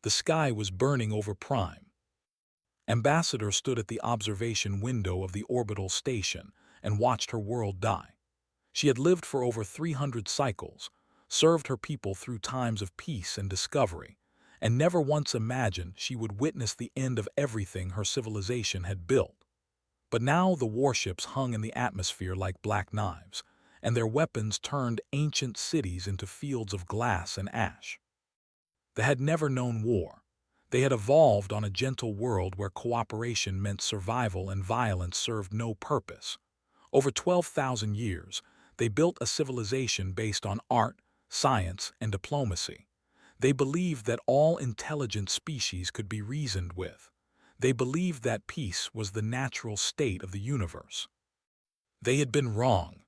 The sky was burning over Prime. Ambassador stood at the observation window of the orbital station and watched her world die. She had lived for over 300 cycles, served her people through times of peace and discovery, and never once imagined she would witness the end of everything her civilization had built. But now the warships hung in the atmosphere like black knives, and their weapons turned ancient cities into fields of glass and ash. They had never known war. They had evolved on a gentle world where cooperation meant survival and violence served no purpose. Over 12,000 years, they built a civilization based on art, science, and diplomacy. They believed that all intelligent species could be reasoned with. They believed that peace was the natural state of the universe. They had been wrong.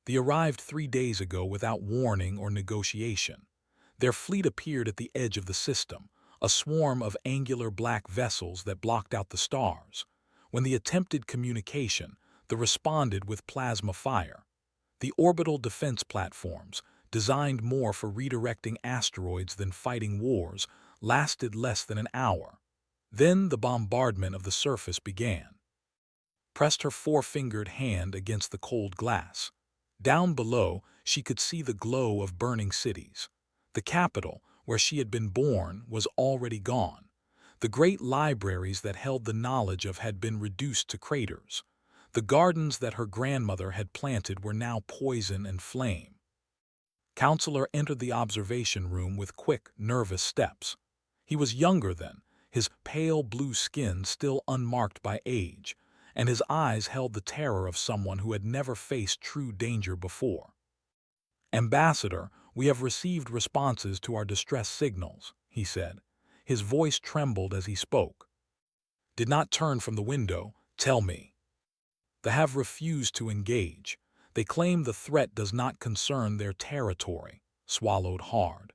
They arrived 3 days ago without warning or negotiation. Their fleet appeared at the edge of the system, a swarm of angular black vessels that blocked out the stars. When they attempted communication, they responded with plasma fire. The orbital defense platforms, designed more for redirecting asteroids than fighting wars, lasted less than an hour. Then the bombardment of the surface began. Pressed her four-fingered hand against the cold glass. Down below, she could see the glow of burning cities. The capital, where she had been born, was already gone. The great libraries that held the knowledge of had been reduced to craters. The gardens that her grandmother had planted were now poison and flame. Counselor entered the observation room with quick, nervous steps. He was younger then, his pale blue skin still unmarked by age, and his eyes held the terror of someone who had never faced true danger before. "Ambassador, we have received responses to our distress signals," he said. His voice trembled as he spoke. "Did not turn from the window, tell me." They have refused to engage. They claim the threat does not concern their territory, swallowed hard.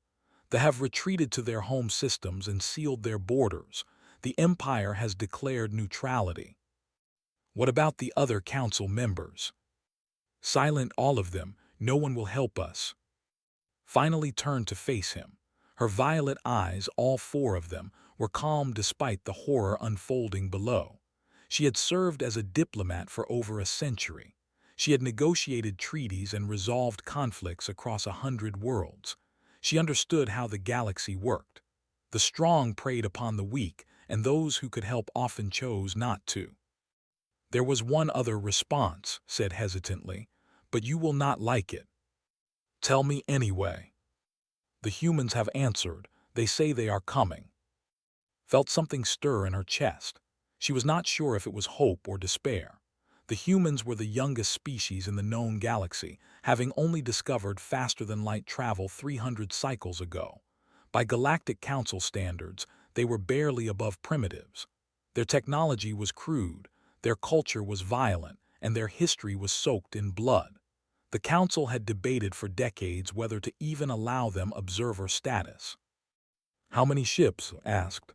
They have retreated to their home systems and sealed their borders. The Empire has declared neutrality. What about the other council members? Silent all of them, no one will help us. Finally turned to face him. Her violet eyes, all four of them, were calm despite the horror unfolding below. She had served as a diplomat for over a century. She had negotiated treaties and resolved conflicts across 100 worlds. She understood how the galaxy worked. The strong preyed upon the weak, and those who could help often chose not to. There was one other response, said hesitantly, but you will not like it. Tell me anyway. The humans have answered. They say they are coming. Felt something stir in her chest. She was not sure if it was hope or despair. The humans were the youngest species in the known galaxy, having only discovered faster-than-light travel 300 cycles ago. By Galactic Council standards, they were barely above primitives. Their technology was crude, their culture was violent, and their history was soaked in blood. The Council had debated for decades whether to even allow them observer status. "How many ships?" asked.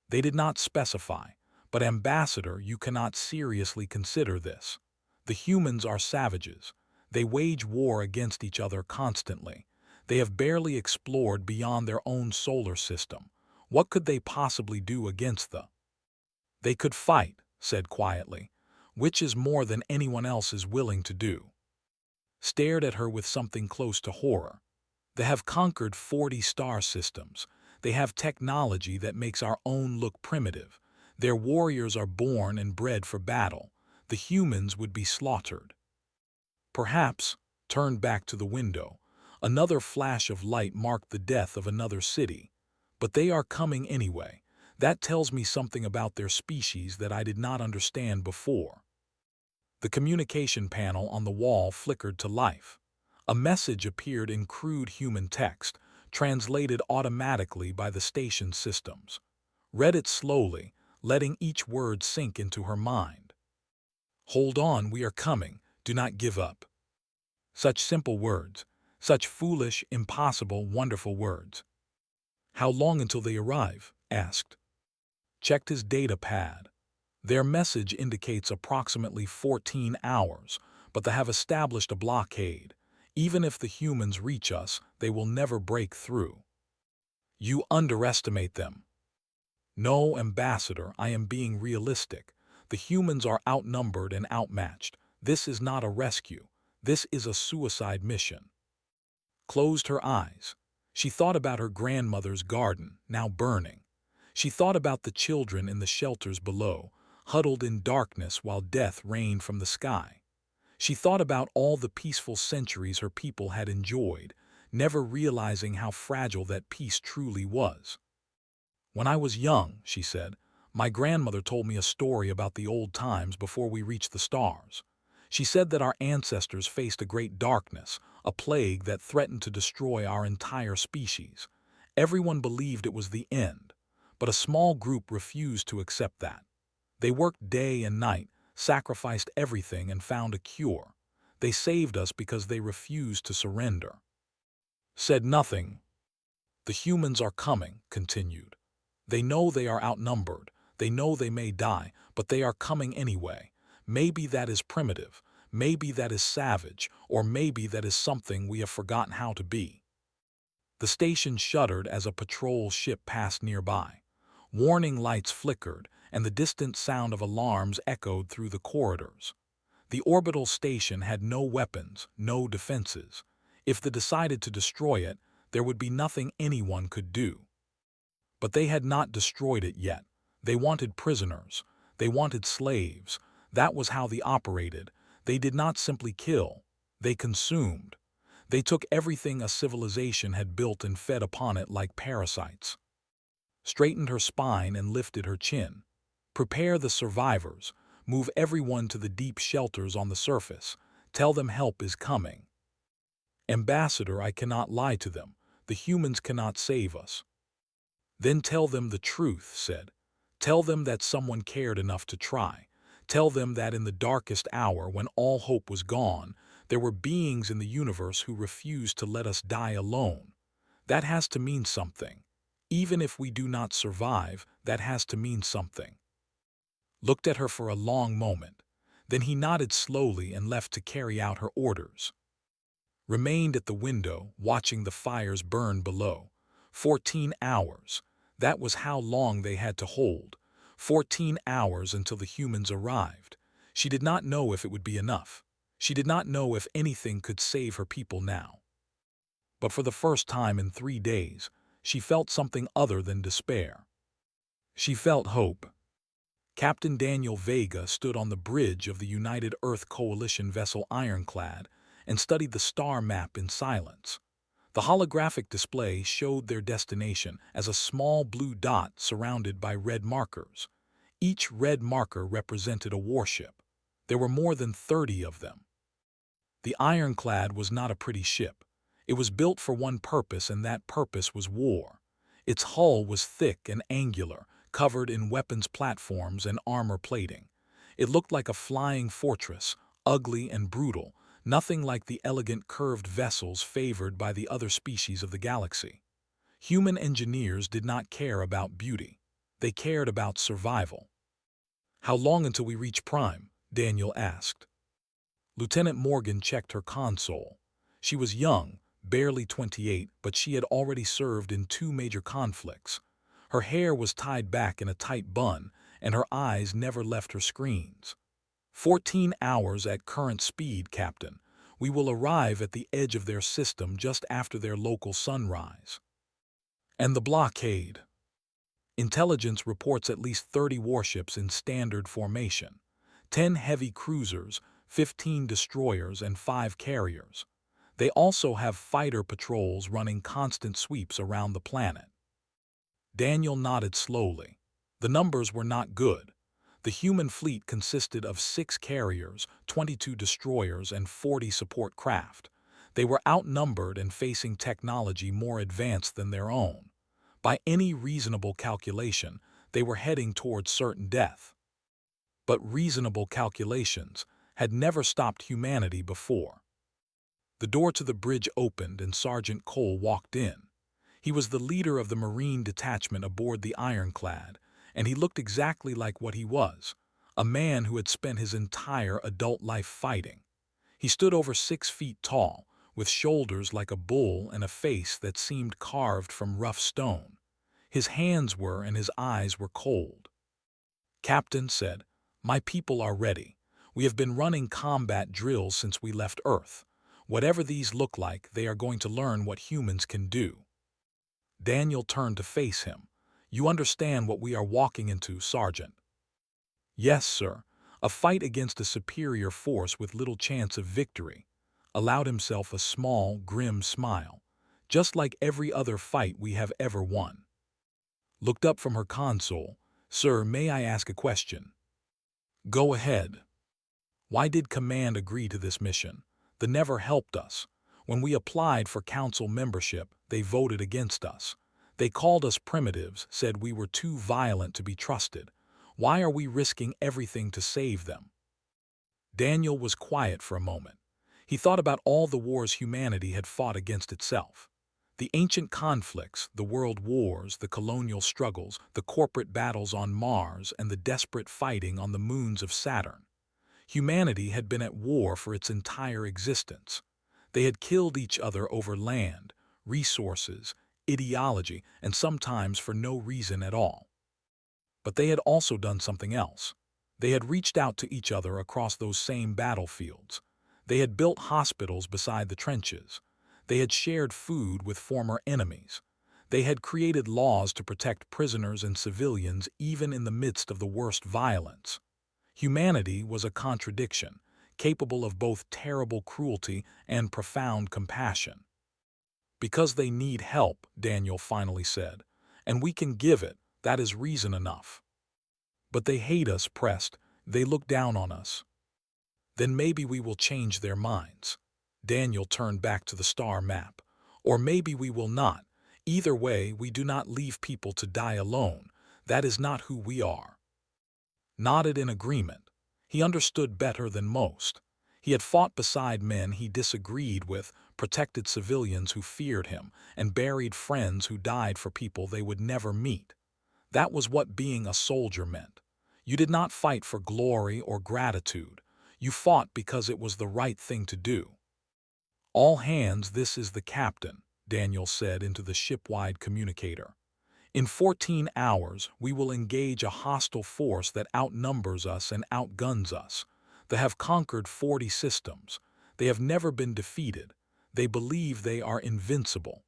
They did not specify. But Ambassador, you cannot seriously consider this. The humans are savages. They wage war against each other constantly. They have barely explored beyond their own solar system. What could they possibly do against the? They could fight, said quietly, which is more than anyone else is willing to do. Stared at her with something close to horror. They have conquered 40 star systems. They have technology that makes our own look primitive. Their warriors are born and bred for battle. The humans would be slaughtered. Perhaps, turned back to the window, another flash of light marked the death of another city. But they are coming anyway. That tells me something about their species that I did not understand before. The communication panel on the wall flickered to life. A message appeared in crude human text, translated automatically by the station systems. Read it slowly, letting each word sink into her mind. "Hold on, we are coming. Do not give up." Such simple words. Such foolish, impossible, wonderful words. "How long until they arrive?" asked. Checked his data pad. Their message indicates approximately 14 hours, but they have established a blockade. Even if the humans reach us, they will never break through. You underestimate them. No, Ambassador, I am being realistic. The humans are outnumbered and outmatched. This is not a rescue. This is a suicide mission. Closed her eyes. She thought about her grandmother's garden, now burning. She thought about the children in the shelters below, huddled in darkness while death rained from the sky. She thought about all the peaceful centuries her people had enjoyed, never realizing how fragile that peace truly was. When I was young, she said, my grandmother told me a story about the old times before we reached the stars. She said that our ancestors faced a great darkness, a plague that threatened to destroy our entire species. Everyone believed it was the end, but a small group refused to accept that. They worked day and night, sacrificed everything, and found a cure. They saved us because they refused to surrender. Said nothing. The humans are coming, continued. They know they are outnumbered. They know they may die, but they are coming anyway. Maybe that is primitive. Maybe that is savage. Or maybe that is something we have forgotten how to be. The station shuddered as a patrol ship passed nearby. Warning lights flickered, and the distant sound of alarms echoed through the corridors. The orbital station had no weapons, no defenses. If they decided to destroy it, there would be nothing anyone could do. But they had not destroyed it yet. They wanted prisoners. They wanted slaves. That was how they operated. They did not simply kill. They consumed. They took everything a civilization had built and fed upon it like parasites. Straightened her spine and lifted her chin. Prepare the survivors. Move everyone to the deep shelters on the surface. Tell them help is coming. Ambassador, I cannot lie to them. The humans cannot save us. Then tell them the truth, said. Tell them that someone cared enough to try. Tell them that in the darkest hour, when all hope was gone, there were beings in the universe who refused to let us die alone. That has to mean something. Even if we do not survive, that has to mean something. Looked at her for a long moment. Then he nodded slowly and left to carry out her orders. Remained at the window, watching the fires burn below. 14 hours. That was how long they had to hold. 14 hours until the humans arrived. She did not know if it would be enough. She did not know if anything could save her people now. But for the first time in 3 days, she felt something other than despair. She felt hope. Captain Daniel Vega stood on the bridge of the United Earth Coalition vessel Ironclad and studied the star map in silence. The holographic display showed their destination as a small blue dot surrounded by red markers. Each red marker represented a warship. There were more than 30 of them. The Ironclad was not a pretty ship. It was built for one purpose, and that purpose was war. Its hull was thick and angular, covered in weapons platforms and armor plating. It looked like a flying fortress, ugly and brutal, nothing like the elegant curved vessels favored by the other species of the galaxy. Human engineers did not care about beauty. They cared about survival. How long until we reach Prime? Daniel asked. Lieutenant Morgan checked her console. She was young, barely 28, but she had already served in 2 major conflicts. Her hair was tied back in a tight bun, and her eyes never left her screens. 14 hours at current speed, Captain. We will arrive at the edge of their system just after their local sunrise. And the blockade. Intelligence reports at least 30 warships in standard formation, 10 heavy cruisers, 15 destroyers, and 5 carriers. They also have fighter patrols running constant sweeps around the planet. Daniel nodded slowly. The numbers were not good. The human fleet consisted of 6 carriers, 22 destroyers, and 40 support craft. They were outnumbered and facing technology more advanced than their own. By any reasonable calculation, they were heading towards certain death. But reasonable calculations had never stopped humanity before. The door to the bridge opened and Sergeant Cole walked in. He was the leader of the Marine detachment aboard the Ironclad, and he looked exactly like what he was, a man who had spent his entire adult life fighting. He stood over 6 feet tall, with shoulders like a bull and a face that seemed carved from rough stone. His hands were and his eyes were cold. Captain said, "My people are ready. We have been running combat drills since we left Earth. Whatever these look like, they are going to learn what humans can do." Daniel turned to face him. "You understand what we are walking into, Sergeant?" "Yes, sir. A fight against a superior force with little chance of victory." Allowed himself a small, grim smile. "Just like every other fight we have ever won." Looked up from her console. "Sir, may I ask a question?" "Go ahead." "Why did Command agree to this mission? They never helped us. When we applied for council membership, they voted against us. They called us primitives, said we were too violent to be trusted. Why are we risking everything to save them?" Daniel was quiet for a moment. He thought about all the wars humanity had fought against itself. The ancient conflicts, the world wars, the colonial struggles, the corporate battles on Mars, and the desperate fighting on the moons of Saturn. Humanity had been at war for its entire existence. They had killed each other over land, resources, ideology, and sometimes for no reason at all. But they had also done something else. They had reached out to each other across those same battlefields. They had built hospitals beside the trenches. They had shared food with former enemies. They had created laws to protect prisoners and civilians even in the midst of the worst violence. Humanity was a contradiction, capable of both terrible cruelty and profound compassion. "Because they need help," Daniel finally said, "and we can give it, that is reason enough." "But they hate us," pressed. "They look down on us." "Then maybe we will change their minds." Daniel turned back to the star map. "Or maybe we will not. Either way, we do not leave people to die alone. That is not who we are." Nodded in agreement. He understood better than most. He had fought beside men he disagreed with, protected civilians who feared him, and buried friends who died for people they would never meet. That was what being a soldier meant. You did not fight for glory or gratitude. You fought because it was the right thing to do. "All hands, this is the captain," Daniel said into the ship-wide communicator. "In 14 hours, we will engage a hostile force that outnumbers us and outguns us. They have conquered 40 systems. They have never been defeated. They believe they are invincible."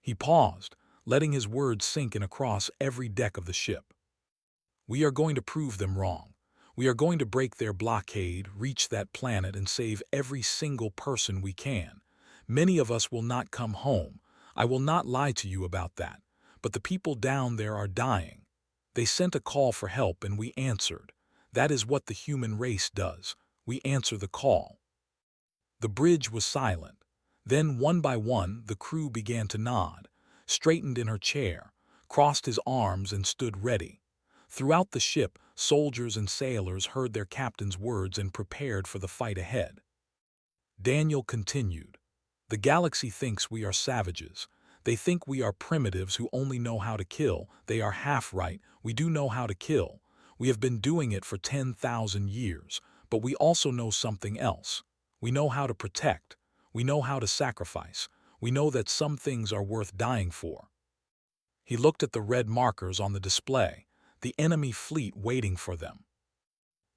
He paused, letting his words sink in across every deck of the ship. "We are going to prove them wrong. We are going to break their blockade, reach that planet, and save every single person we can. Many of us will not come home. I will not lie to you about that. But the people down there are dying. They sent a call for help and we answered. That is what the human race does. We answer the call." The bridge was silent. Then, one by one, the crew began to nod, straightened in her chair, crossed his arms and stood ready. Throughout the ship, soldiers and sailors heard their captain's words and prepared for the fight ahead. Daniel continued, "The galaxy thinks we are savages. They think we are primitives who only know how to kill. They are half right. We do know how to kill. We have been doing it for 10,000 years, but we also know something else. We know how to protect. We know how to sacrifice. We know that some things are worth dying for." He looked at the red markers on the display, the enemy fleet waiting for them.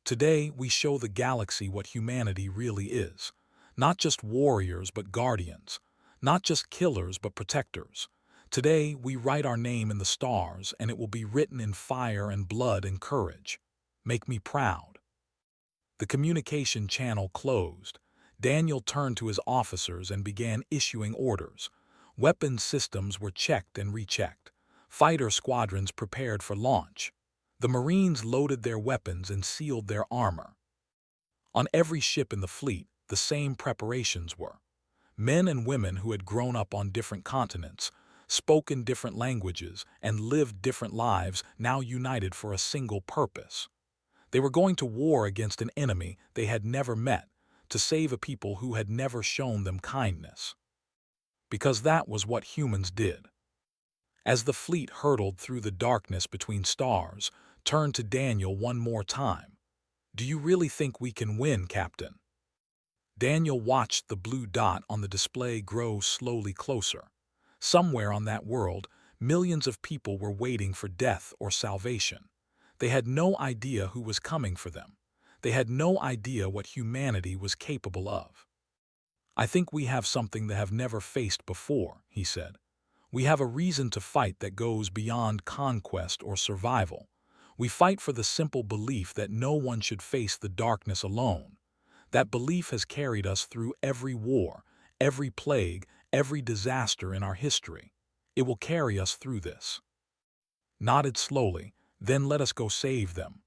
"Today, we show the galaxy what humanity really is. Not just warriors, but guardians. Not just killers, but protectors. Today, we write our name in the stars, and it will be written in fire and blood and courage. Make me proud." The communication channel closed. Daniel turned to his officers and began issuing orders. Weapons systems were checked and rechecked. Fighter squadrons prepared for launch. The Marines loaded their weapons and sealed their armor. On every ship in the fleet, the same preparations were. Men and women who had grown up on different continents, spoken different languages, and lived different lives now united for a single purpose. They were going to war against an enemy they had never met, to save a people who had never shown them kindness. Because that was what humans did. As the fleet hurtled through the darkness between stars, turned to Daniel one more time. "Do you really think we can win, Captain?" Daniel watched the blue dot on the display grow slowly closer. Somewhere on that world, Millions of people were waiting for death or salvation. They had no idea who was coming for them. They had no idea what humanity was capable of. "I think we have something they have never faced before," he said. "We have a reason to fight that goes beyond conquest or survival. We fight for the simple belief that no one should face the darkness alone. That belief has carried us through every war, every plague, every disaster in our history. It will carry us through this." Nodded slowly, "Then let us go save them."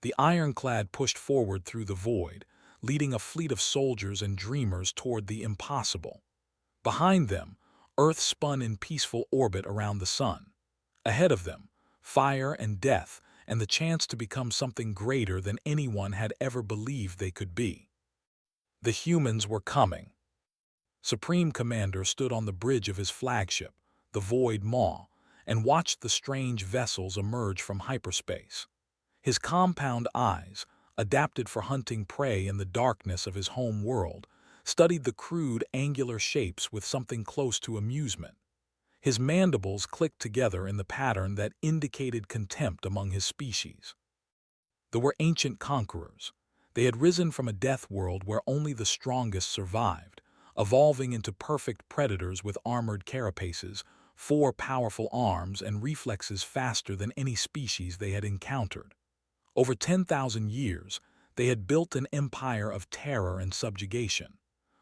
The ironclad pushed forward through the void, leading a fleet of soldiers and dreamers toward the impossible. Behind them, Earth spun in peaceful orbit around the sun. Ahead of them, fire and death, and the chance to become something greater than anyone had ever believed they could be. The humans were coming. Supreme Commander stood on the bridge of his flagship, the Void Maw, and watched the strange vessels emerge from hyperspace. His compound eyes, adapted for hunting prey in the darkness of his home world, studied the crude, angular shapes with something close to amusement. His mandibles clicked together in the pattern that indicated contempt among his species. They were ancient conquerors. They had risen from a death world where only the strongest survived, evolving into perfect predators with armored carapaces, 4 powerful arms, and reflexes faster than any species they had encountered. Over 10,000 years, they had built an empire of terror and subjugation.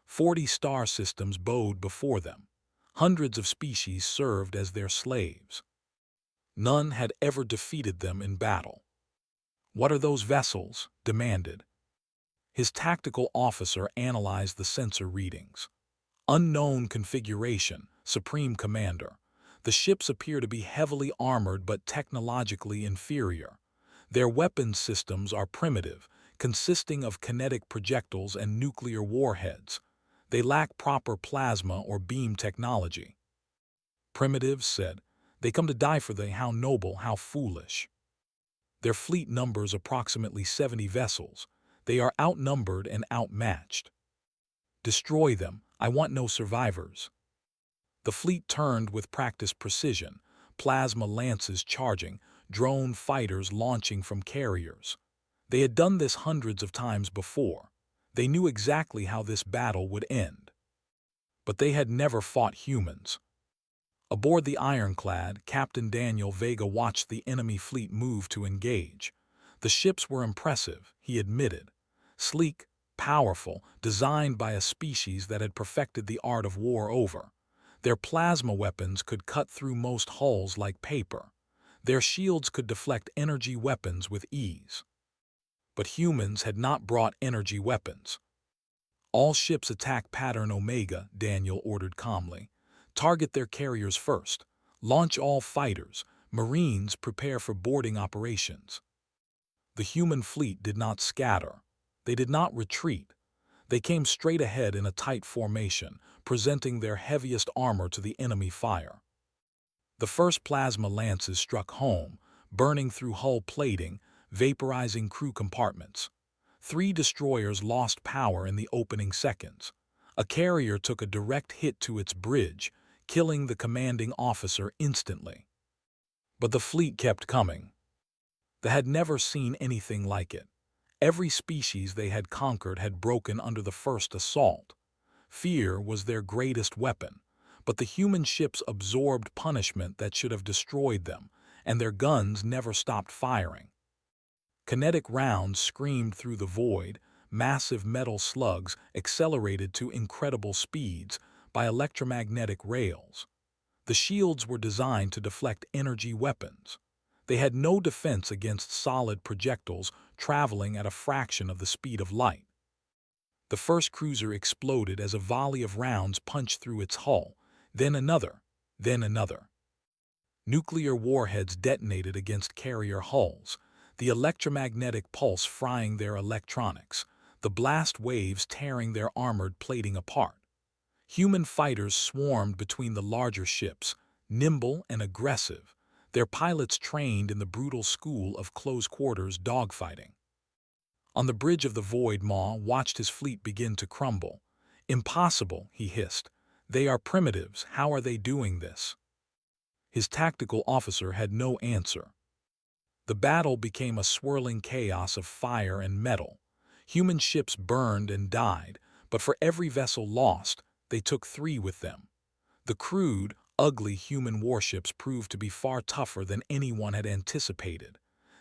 40 star systems bowed before them. Hundreds of species served as their slaves. None had ever defeated them in battle. "What are those vessels?" demanded. His tactical officer analyzed the sensor readings. "Unknown configuration, Supreme Commander. The ships appear to be heavily armored but technologically inferior. Their weapons systems are primitive, consisting of kinetic projectiles and nuclear warheads. They lack proper plasma or beam technology." "Primitives," said. "They come to die for the how noble, how foolish." "Their fleet numbers approximately 70 vessels. They are outnumbered and outmatched." "Destroy them. I want no survivors." The fleet turned with practiced precision, plasma lances charging, drone fighters launching from carriers. They had done this hundreds of times before. They knew exactly how this battle would end. But they had never fought humans. Aboard the ironclad, Captain Daniel Vega watched the enemy fleet move to engage. The ships were impressive, he admitted. Sleek, powerful, designed by a species that had perfected the art of war over. Their plasma weapons could cut through most hulls like paper. Their shields could deflect energy weapons with ease. But humans had not brought energy weapons. "All ships attack pattern Omega," Daniel ordered calmly. "Target their carriers first. Launch all fighters. Marines prepare for boarding operations." The human fleet did not scatter. They did not retreat. They came straight ahead in a tight formation, presenting their heaviest armor to the enemy fire. The first plasma lances struck home, burning through hull plating, vaporizing crew compartments. 3 destroyers lost power in the opening seconds. A carrier took a direct hit to its bridge, killing the commanding officer instantly. But the fleet kept coming. They had never seen anything like it. Every species they had conquered had broken under the first assault. Fear was their greatest weapon, but the human ships absorbed punishment that should have destroyed them, and their guns never stopped firing. Kinetic rounds screamed through the void, massive metal slugs accelerated to incredible speeds by electromagnetic rails. The shields were designed to deflect energy weapons. They had no defense against solid projectiles traveling at a fraction of the speed of light. The first cruiser exploded as a volley of rounds punched through its hull, then another, then another. Nuclear warheads detonated against carrier hulls, the electromagnetic pulse frying their electronics, the blast waves tearing their armored plating apart. Human fighters swarmed between the larger ships, nimble and aggressive, their pilots trained in the brutal school of close-quarters dogfighting. On the bridge of the Void Maw watched his fleet begin to crumble. "Impossible," he hissed. "They are primitives. How are they doing this?" His tactical officer had no answer. The battle became a swirling chaos of fire and metal. Human ships burned and died, but for every vessel lost, they took 3 with them. The crude, ugly human warships proved to be far tougher than anyone had anticipated.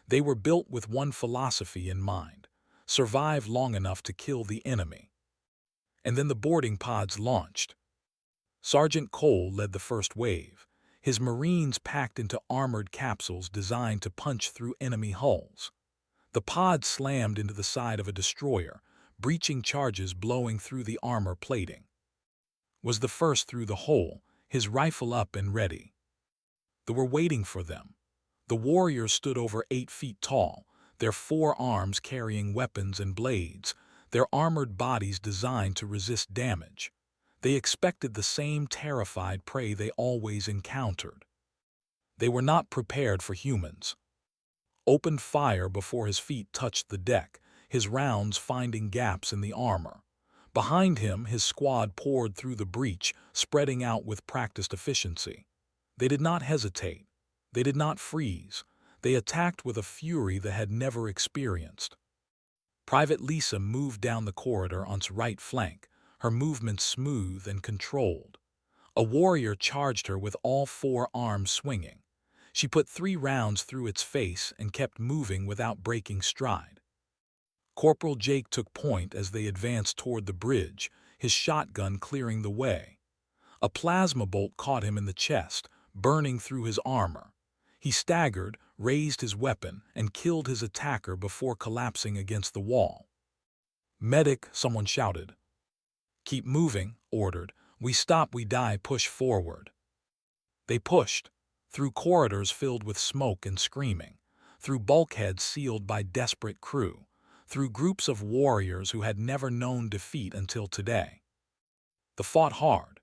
They were built with one philosophy in mind: survive long enough to kill the enemy. And then the boarding pods launched. Sergeant Cole led the first wave, his Marines packed into armored capsules designed to punch through enemy hulls. The pod slammed into the side of a destroyer, breaching charges blowing through the armor plating. Was the first through the hole, his rifle up and ready. They were waiting for them. The warriors stood over 8 feet tall, their 4 arms carrying weapons and blades, their armored bodies designed to resist damage. They expected the same terrified prey they always encountered. They were not prepared for humans. Opened fire before his feet touched the deck, his rounds finding gaps in the armor. Behind him, his squad poured through the breach, spreading out with practiced efficiency. They did not hesitate. They did not freeze. They attacked with a fury they had never experienced. Private Lisa moved down the corridor on its right flank, her movements smooth and controlled. A warrior charged her with all 4 arms swinging. She put 3 rounds through its face and kept moving without breaking stride. Corporal Jake took point as they advanced toward the bridge, his shotgun clearing the way. A plasma bolt caught him in the chest, burning through his armor. He staggered, raised his weapon, and killed his attacker before collapsing against the wall. "Medic," someone shouted. "Keep moving," ordered. "We stop, we die, push forward." They pushed, through corridors filled with smoke and screaming, through bulkheads sealed by desperate crew, through groups of warriors who had never known defeat until today. They fought hard.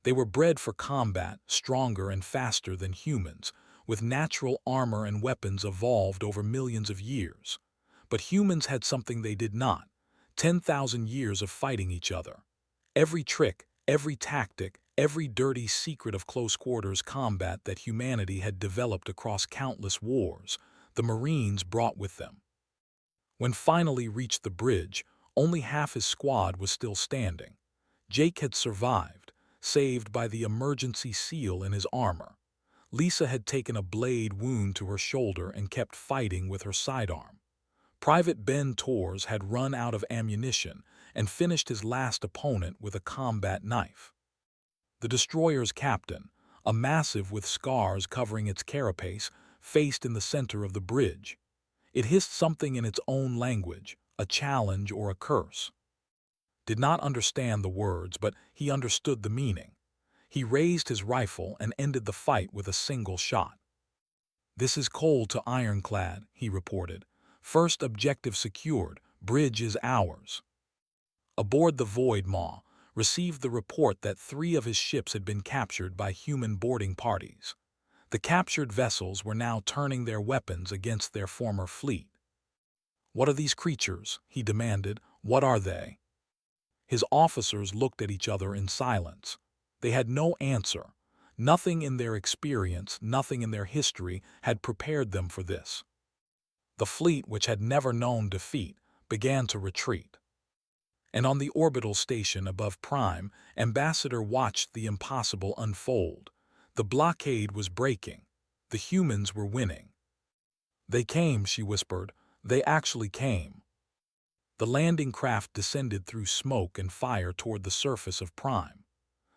They were bred for combat, stronger and faster than humans, with natural armor and weapons evolved over millions of years. But humans had something they did not: 10,000 years of fighting each other. Every trick, every tactic, every dirty secret of close-quarters combat that humanity had developed across countless wars, the Marines brought with them. When finally reached the bridge, only half his squad was still standing. Jake had survived, saved by the emergency seal in his armor. Lisa had taken a blade wound to her shoulder and kept fighting with her sidearm. Private Ben Torres had run out of ammunition and finished his last opponent with a combat knife. The destroyer's captain, a massive with scars covering its carapace, faced in the center of the bridge. It hissed something in its own language, a challenge or a curse. Did not understand the words, but he understood the meaning. He raised his rifle and ended the fight with a single shot. "This is Coal to Ironclad," he reported. "First objective secured. Bridge is ours." Aboard the Void Maw, received the report that 3 of his ships had been captured by human boarding parties. The captured vessels were now turning their weapons against their former fleet. "What are these creatures?" he demanded. "What are they?" His officers looked at each other in silence. They had no answer. Nothing in their experience, nothing in their history had prepared them for this. The fleet, which had never known defeat, began to retreat. And on the orbital station above Prime, Ambassador watched the impossible unfold. The blockade was breaking. The humans were winning. "They came," she whispered. "They actually came." The landing craft descended through smoke and fire toward the surface of Prime.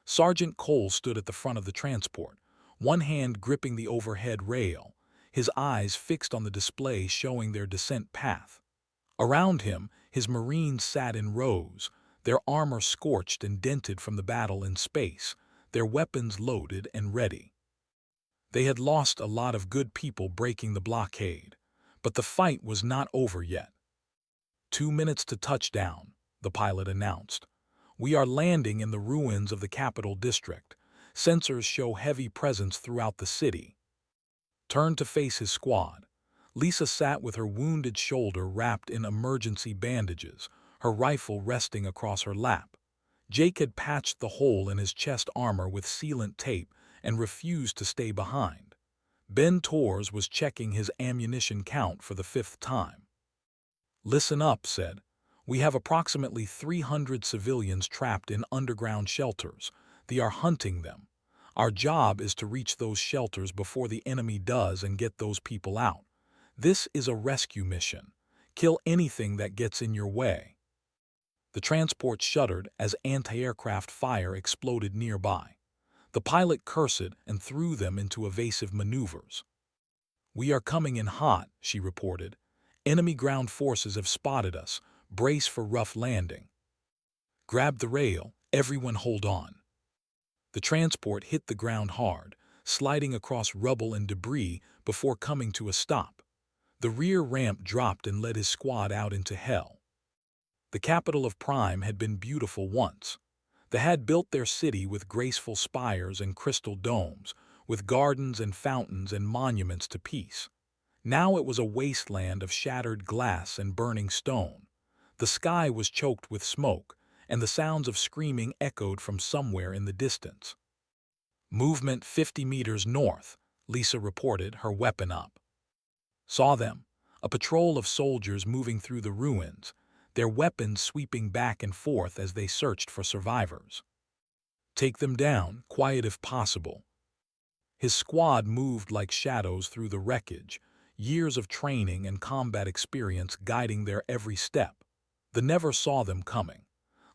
Sergeant Cole stood at the front of the transport, one hand gripping the overhead rail, his eyes fixed on the display showing their descent path. Around him, his Marines sat in rows, their armor scorched and dented from the battle in space, their weapons loaded and ready. They had lost a lot of good people breaking the blockade, but the fight was not over yet. 2 minutes to touchdown," the pilot announced. "We are landing in the ruins of the capital district. Sensors show heavy presence throughout the city." Turned to face his squad. Lisa sat with her wounded shoulder wrapped in emergency bandages, her rifle resting across her lap. Jake had patched the hole in his chest armor with sealant tape and refused to stay behind. Ben Torres was checking his ammunition count for the 5th time. "Listen up," said. "We have approximately 300 civilians trapped in underground shelters. They are hunting them. Our job is to reach those shelters before the enemy does and get those people out. This is a rescue mission. Kill anything that gets in your way." The transport shuddered as anti-aircraft fire exploded nearby. The pilot cursed and threw them into evasive maneuvers. "We are coming in hot," she reported. "Enemy ground forces have spotted us. Brace for rough landing." "Grab the rail. Everyone hold on." The transport hit the ground hard, sliding across rubble and debris before coming to a stop. The rear ramp dropped and led his squad out into hell. The capital of Prime had been beautiful once. They had built their city with graceful spires and crystal domes, with gardens and fountains and monuments to peace. Now it was a wasteland of shattered glass and burning stone. The sky was choked with smoke, and the sounds of screaming echoed from somewhere in the distance. "Movement 50 meters north," Lisa reported, her weapon up. "Saw them. A patrol of soldiers moving through the ruins, their weapons sweeping back and forth as they searched for survivors. Take them down, quiet if possible." His squad moved like shadows through the wreckage, years of training and combat experience guiding their every step. They never saw them coming.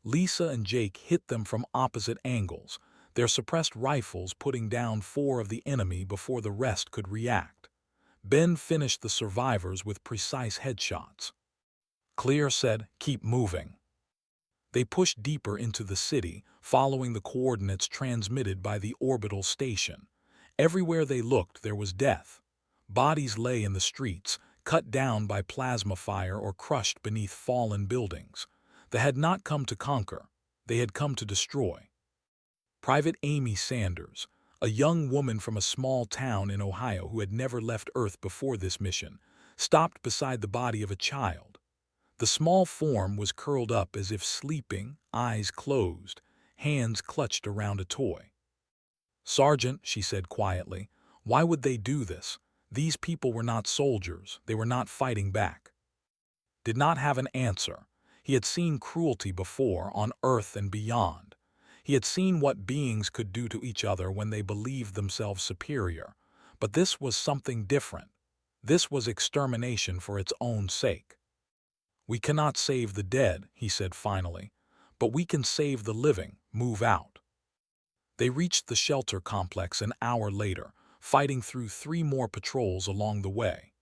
Lisa and Jake hit them from opposite angles, their suppressed rifles putting down 4 of the enemy before the rest could react. Ben finished the survivors with precise headshots. "Clear," said. "Keep moving." They pushed deeper into the city, following the coordinates transmitted by the orbital station. Everywhere they looked, there was death. Bodies lay in the streets, cut down by plasma fire or crushed beneath fallen buildings. They had not come to conquer. They had come to destroy. Private Amy Sanders, a young woman from a small town in Ohio who had never left Earth before this mission, stopped beside the body of a child. The small form was curled up as if sleeping, eyes closed, hands clutched around a toy. "Sergeant," she said quietly, "why would they do this? These people were not soldiers. They were not fighting back." Did not have an answer. He had seen cruelty before, on Earth and beyond. He had seen what beings could do to each other when they believed themselves superior. But this was something different. This was extermination for its own sake. "We cannot save the dead," he said finally, "but we can save the living. Move out." They reached the shelter complex an hour later, fighting through 3 more patrols along the way.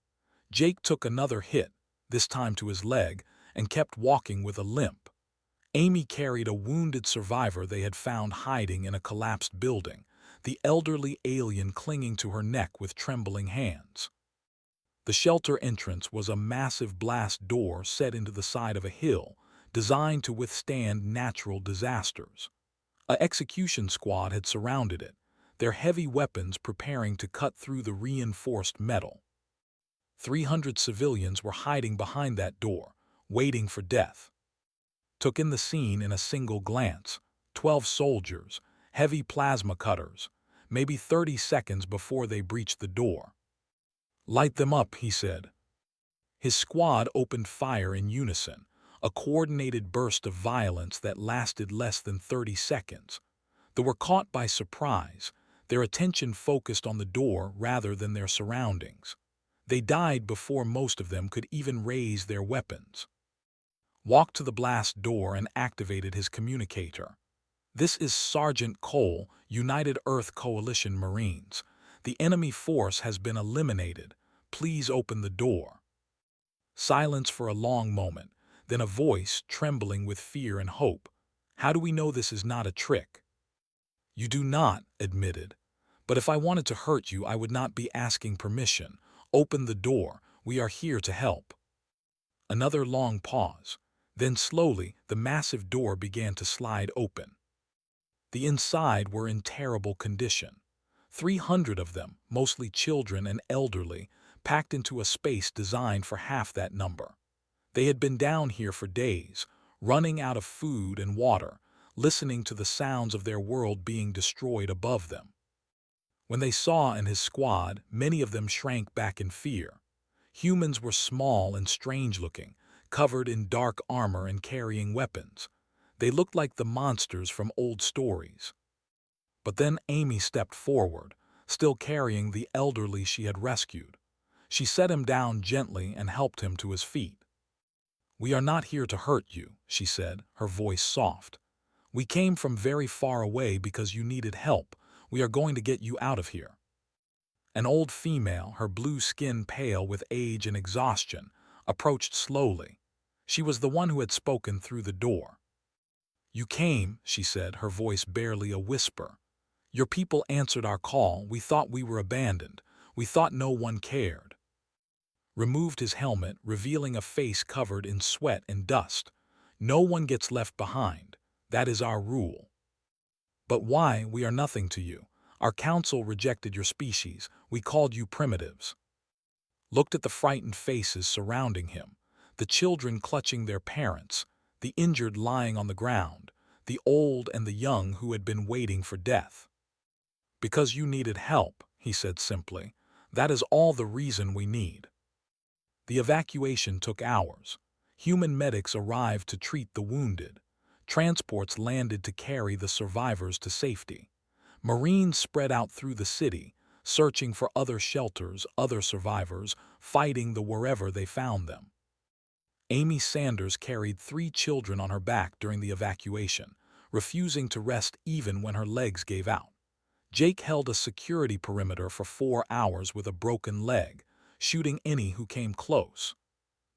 Jake took another hit, this time to his leg, and kept walking with a limp. Amy carried a wounded survivor they had found hiding in a collapsed building, the elderly alien clinging to her neck with trembling hands. The shelter entrance was a massive blast door set into the side of a hill, designed to withstand natural disasters. An execution squad had surrounded it, their heavy weapons preparing to cut through the reinforced metal. 300 civilians were hiding behind that door, waiting for death. Took in the scene in a single glance. 12 soldiers, heavy plasma cutters, maybe 30 seconds before they breached the door. "Light them up," he said. His squad opened fire in unison, a coordinated burst of violence that lasted less than 30 seconds. They were caught by surprise, their attention focused on the door rather than their surroundings. They died before most of them could even raise their weapons. Walked to the blast door and activated his communicator. "This is Sergeant Cole, United Earth Coalition Marines. The enemy force has been eliminated. Please open the door." Silence for a long moment, then a voice trembling with fear and hope. "How do we know this is not a trick?" "You do not," admitted. "But if I wanted to hurt you, I would not be asking permission. Open the door. We are here to help." Another long pause. Then slowly, the massive door began to slide open. The inside were in terrible condition. 300 of them, mostly children and elderly, packed into a space designed for half that number. They had been down here for days, running out of food and water, listening to the sounds of their world being destroyed above them. When they saw and his squad, many of them shrank back in fear. Humans were small and strange-looking, covered in dark armor and carrying weapons. They looked like the monsters from old stories. But then Amy stepped forward, still carrying the elderly she had rescued. She set him down gently and helped him to his feet. "We are not here to hurt you," she said, her voice soft. "We came from very far away because you needed help. We are going to get you out of here." An old female, her blue skin pale with age and exhaustion, approached slowly. She was the one who had spoken through the door. "You came," she said, her voice barely a whisper. "Your people answered our call. We thought we were abandoned. We thought no one cared." Removed his helmet, revealing a face covered in sweat and dust. "No one gets left behind. That is our rule." "But why? We are nothing to you. Our council rejected your species. We called you primitives." Looked at the frightened faces surrounding him, the children clutching their parents, the injured lying on the ground, the old and the young who had been waiting for death. "Because you needed help," he said simply. "That is all the reason we need." The evacuation took hours. Human medics arrived to treat the wounded. Transports landed to carry the survivors to safety. Marines spread out through the city, searching for other shelters, other survivors, fighting the wherever they found them. Amy Sanders carried 3 children on her back during the evacuation, refusing to rest even when her legs gave out. Jake held a security perimeter for 4 hours with a broken leg, shooting any who came close.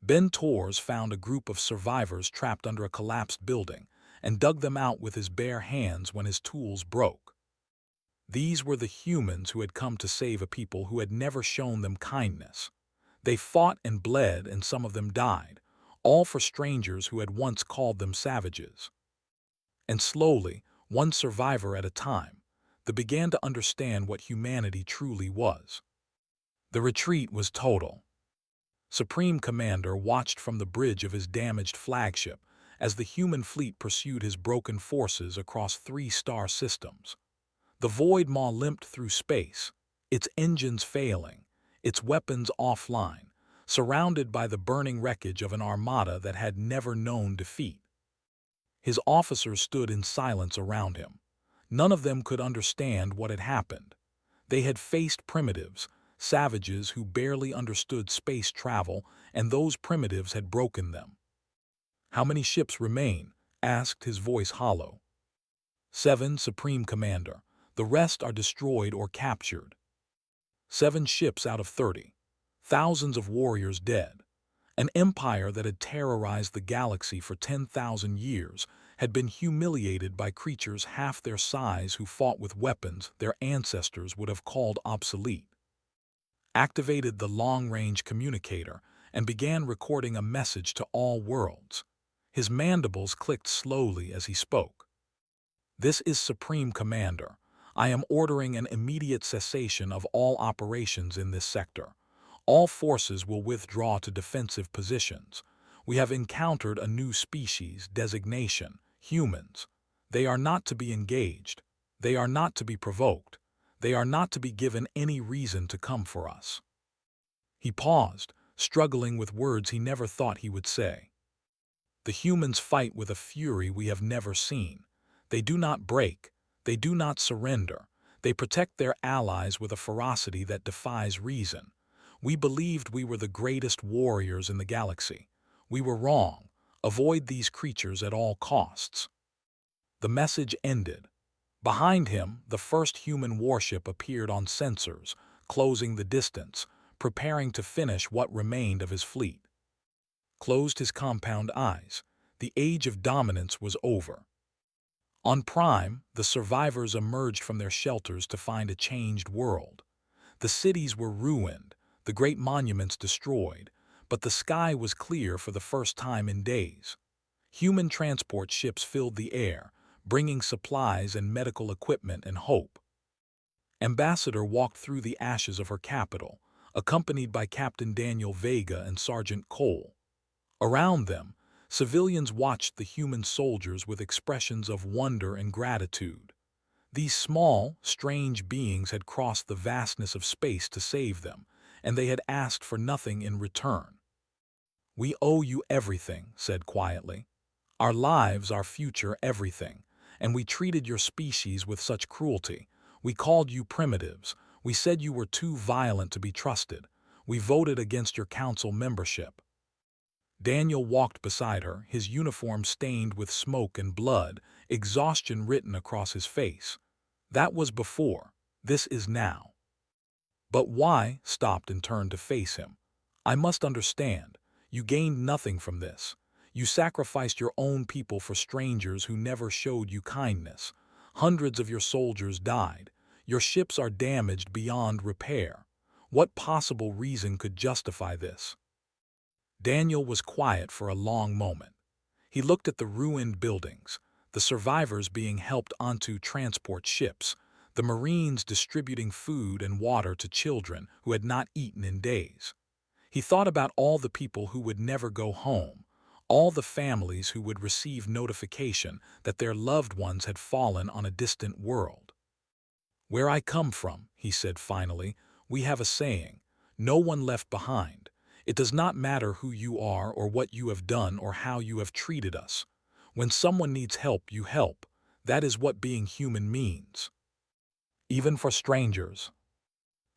Ben Torres found a group of survivors trapped under a collapsed building and dug them out with his bare hands when his tools broke. These were the humans who had come to save a people who had never shown them kindness. They fought and bled, and some of them died, all for strangers who had once called them savages. And slowly, one survivor at a time, they began to understand what humanity truly was. The retreat was total. Supreme Commander watched from the bridge of his damaged flagship as the human fleet pursued his broken forces across 3 star systems. The Void Maw limped through space, its engines failing, its weapons offline, surrounded by the burning wreckage of an armada that had never known defeat. His officers stood in silence around him. None of them could understand what had happened. They had faced primitives, savages who barely understood space travel, and those primitives had broken them. "How many ships remain?" asked, his voice hollow. "7, Supreme Commander. The rest are destroyed or captured." 7 ships out of 30. Thousands of warriors dead. An empire that had terrorized the galaxy for 10,000 years had been humiliated by creatures half their size who fought with weapons their ancestors would have called obsolete. Activated the long-range communicator and began recording a message to all worlds. His mandibles clicked slowly as he spoke. "This is Supreme Commander. I am ordering an immediate cessation of all operations in this sector. All forces will withdraw to defensive positions. We have encountered a new species, designation, humans. They are not to be engaged. They are not to be provoked. They are not to be given any reason to come for us." He paused, struggling with words he never thought he would say. "The humans fight with a fury we have never seen. They do not break. They do not surrender. They protect their allies with a ferocity that defies reason. We believed we were the greatest warriors in the galaxy. We were wrong. Avoid these creatures at all costs." The message ended. Behind him, the first human warship appeared on sensors, closing the distance, preparing to finish what remained of his fleet. Closed his compound eyes. The age of dominance was over. On Prime, the survivors emerged from their shelters to find a changed world. The cities were ruined, the great monuments destroyed, but the sky was clear for the first time in days. Human transport ships filled the air, bringing supplies and medical equipment and hope. Ambassador walked through the ashes of her capital, accompanied by Captain Daniel Vega and Sergeant Cole. Around them, civilians watched the human soldiers with expressions of wonder and gratitude. These small, strange beings had crossed the vastness of space to save them, and they had asked for nothing in return. "We owe you everything," said quietly. "Our lives, our future, everything. And we treated your species with such cruelty. We called you primitives. We said you were too violent to be trusted. We voted against your council membership." Daniel walked beside her, his uniform stained with smoke and blood, exhaustion written across his face. That was before. This is now. "But why?" Stopped and turned to face him. "I must understand. You gained nothing from this. You sacrificed your own people for strangers who never showed you kindness. Hundreds of your soldiers died. Your ships are damaged beyond repair. What possible reason could justify this?" Daniel was quiet for a long moment. He looked at the ruined buildings, the survivors being helped onto transport ships, the Marines distributing food and water to children who had not eaten in days. He thought about all the people who would never go home, all the families who would receive notification that their loved ones had fallen on a distant world. "Where I come from," he said finally, "we have a saying, no one left behind. It does not matter who you are or what you have done or how you have treated us. When someone needs help, you help. That is what being human means. Even for strangers.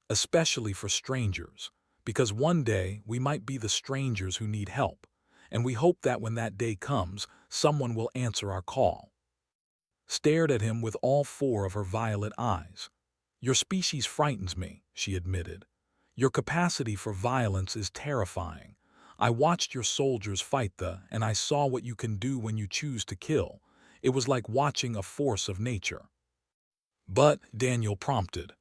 Especially for strangers. Because one day we might be the strangers who need help. And we hope that when that day comes, someone will answer our call." Stared at him with all four of her violet eyes. "Your species frightens me," she admitted. "Your capacity for violence is terrifying. I watched your soldiers fight and I saw what you can do when you choose to kill. It was like watching a force of nature." "But," Daniel prompted,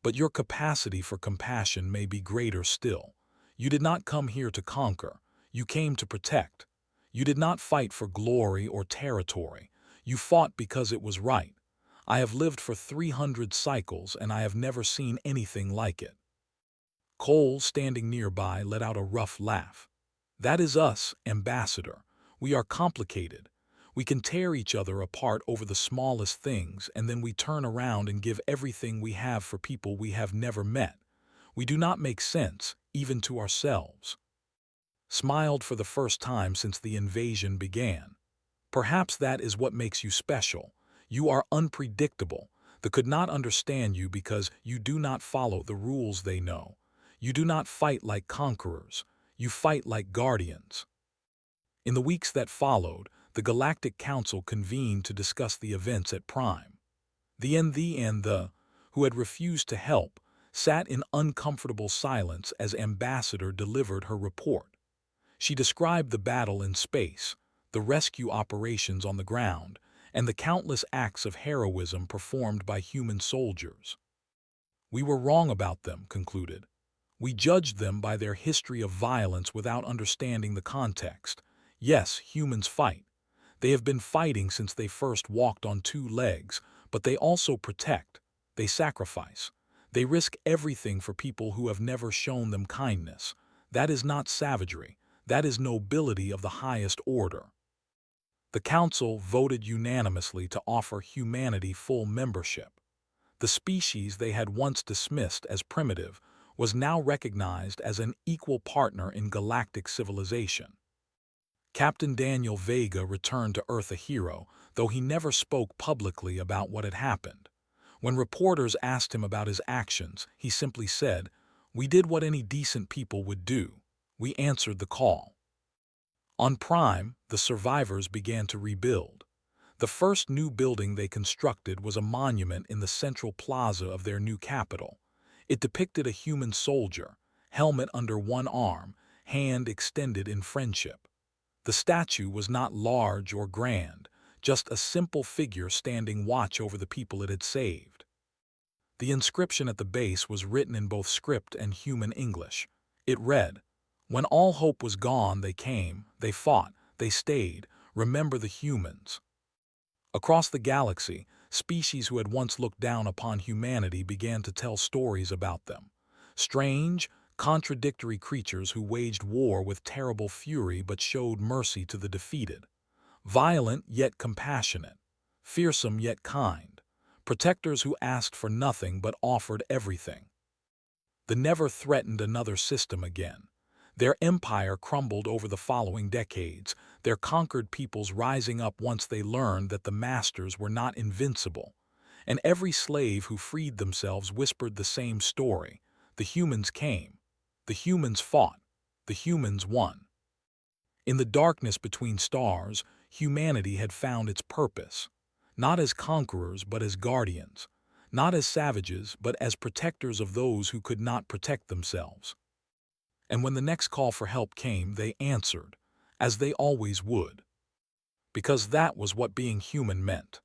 "but your capacity for compassion may be greater still. You did not come here to conquer. You came to protect. You did not fight for glory or territory. You fought because it was right. I have lived for 300 cycles and I have never seen anything like it." Cole, standing nearby, let out a rough laugh. "That is us, Ambassador. We are complicated. We can tear each other apart over the smallest things, and then we turn around and give everything we have for people we have never met. We do not make sense, even to ourselves." Smiled for the first time since the invasion began. "Perhaps that is what makes you special. You are unpredictable. They could not understand you because you do not follow the rules they know. You do not fight like conquerors. You fight like guardians." In the weeks that followed, the Galactic Council convened to discuss the events at Prime. The who had refused to help, sat in uncomfortable silence as Ambassador delivered her report. She described the battle in space, the rescue operations on the ground, and the countless acts of heroism performed by human soldiers. "We were wrong about them," concluded. "We judged them by their history of violence without understanding the context. Yes, humans fight. They have been fighting since they first walked on two legs, but they also protect. They sacrifice. They risk everything for people who have never shown them kindness. That is not savagery. That is nobility of the highest order." The Council voted unanimously to offer humanity full membership. The species they had once dismissed as primitive was now recognized as an equal partner in galactic civilization. Captain Daniel Vega returned to Earth a hero, though he never spoke publicly about what had happened. When reporters asked him about his actions, he simply said, "We did what any decent people would do. We answered the call." On Prime, the survivors began to rebuild. The first new building they constructed was a monument in the central plaza of their new capital. It depicted a human soldier, helmet under one arm, hand extended in friendship. The statue was not large or grand, just a simple figure standing watch over the people it had saved. The inscription at the base was written in both script and human English. It read, "When all hope was gone, they came, they fought, they stayed. Remember the humans." Across the galaxy, species who had once looked down upon humanity began to tell stories about them. Strange, contradictory creatures who waged war with terrible fury but showed mercy to the defeated. Violent yet compassionate. Fearsome yet kind. protectors who asked for nothing but offered everything. They never threatened another system again. Their empire crumbled over the following decades, their conquered peoples rising up once they learned that the masters were not invincible. And every slave who freed themselves whispered the same story. The humans came. The humans fought. The humans won. In the darkness between stars, humanity had found its purpose. Not as conquerors, but as guardians. Not as savages, but as protectors of those who could not protect themselves. And when the next call for help came, they answered, as they always would. Because that was what being human meant.